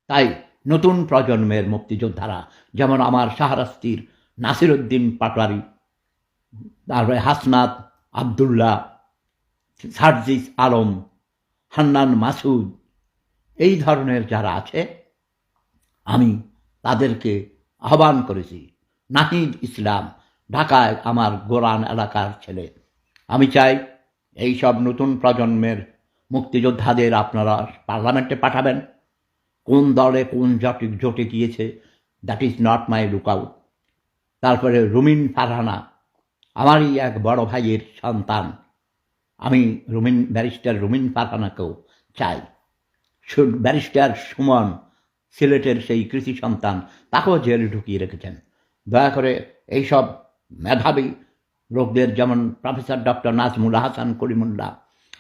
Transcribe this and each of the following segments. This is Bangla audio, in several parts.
তাই নতুন প্রজন্মের মুক্তিযোদ্ধারা যেমন আমার শাহরাস্তির নাসিরউদ্দিন পাটোয়ারি, তারপরে হাসনাত আবদুল্লাহ, সার্জিস আলম, হান্নান মাসুদ, এই ধরনের যারা আছে আমি তাদেরকে আহ্বান করেছি। নাহিদ ইসলাম ঢাকায় আমার গোরান এলাকার ছেলে। আমি চাই এই সব নতুন প্রজন্মের মুক্তিযোদ্ধাদের আপনারা পার্লামেন্টে পাঠাবেন। কোন দলে কোন জোটে গিয়েছে that is not my lookout. তারপরে রুমিন ফারহানা আমারই এক বড় ভাইয়ের সন্তান, আমি ব্যারিস্টার রুমিন ফারহানাকেও চাই। ব্যারিস্টার সুমন সিলেটের সেই কৃষি সন্তান, তাকেও জেলে ঢুকিয়ে রেখেছেন। দয়া করে এইসব মেধাবী লোকদের, যেমন প্রফেসর ডক্টর নাজমুল হাসান করিমুল্লাহ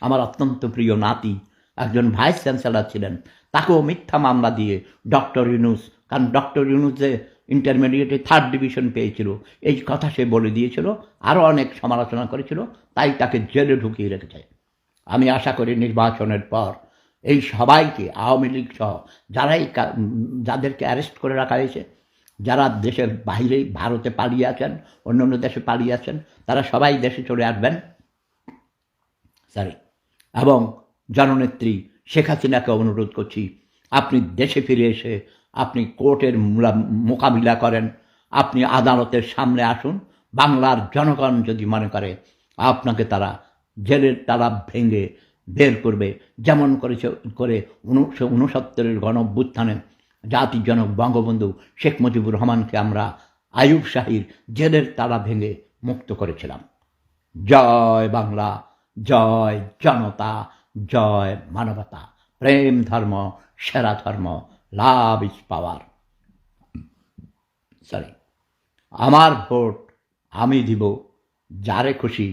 আমার অত্যন্ত প্রিয় নাতি, একজন ভাইস চ্যান্সেলর ছিলেন, তাকেও মিথ্যা মামলা দিয়ে ডক্টর ইউনুস, কারণ ডক্টর ইউনুস যে ইন্টারমিডিয়েটে 3rd ডিভিশন পেয়েছিল এই কথা সে বলে দিয়েছিল, আরও অনেক সমালোচনা করেছিল, তাই তাকে জেলে ঢুকিয়ে রেখেছে। আমি আশা করি নির্বাচনের পর এই সবাইকে, আওয়ামী লীগ সহ যাদেরকে অ্যারেস্ট করে রাখা হয়েছে, যারা দেশের বাইরে ভারতে পালিয়ে আছেন, অন্য অন্য দেশে পালিয়ে আছেন, তারা সবাই দেশে চলে আসবেন। এবং জননেত্রী শেখ হাসিনাকে অনুরোধ করছি, আপনি দেশে ফিরে এসে আপনি কোর্টের মোকাবিলা করেন, আপনি আদালতের সামনে আসুন। বাংলার জনগণ যদি মনে করে আপনাকে তারা জেলের তালা ভেঙে বের করবে, যেমন করে 1969 গণঅভ্যুত্থানে জাতির জনক বঙ্গবন্ধু শেখ মুজিবুর রহমানকে আমরা আইয়ুব শাহীর জেলের তালা ভেঙে মুক্ত করেছিলাম। জয় বাংলা, জয় জনতা, জয় মানবতা, প্রেম ধর্ম সেরা ধর্ম, লাভ ইজ পাওয়ার। আমার ভোট আমি দিব, যারে খুশি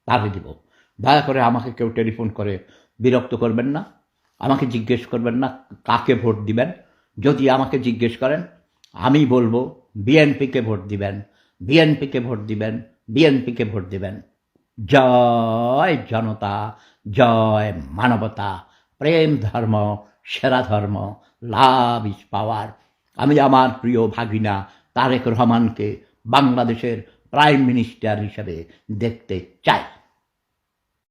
তারে দিব। দয়া করে আমাকে কেউ টেলিফোন করে বিরক্ত করবেন না, আমাকে জিজ্ঞেস করবেন না কাকে ভোট দিবেন। যদি আমাকে জিজ্ঞেস করেন আমি বলবো বিএনপিকে ভোট দিবেন, বিএনপিকে ভোট দিবেন, বিএনপিকে ভোট দিবেন। জয় জনতা, জয় মানবতা, প্রেম ধর্ম সেরা ধর্ম, লাভ ইজ পাওয়ার। আমি আমার প্রিয় ভাগিনা তারেক রহমানকে বাংলাদেশের প্রাইম মিনিস্টার হিসেবে দেখতে চাই।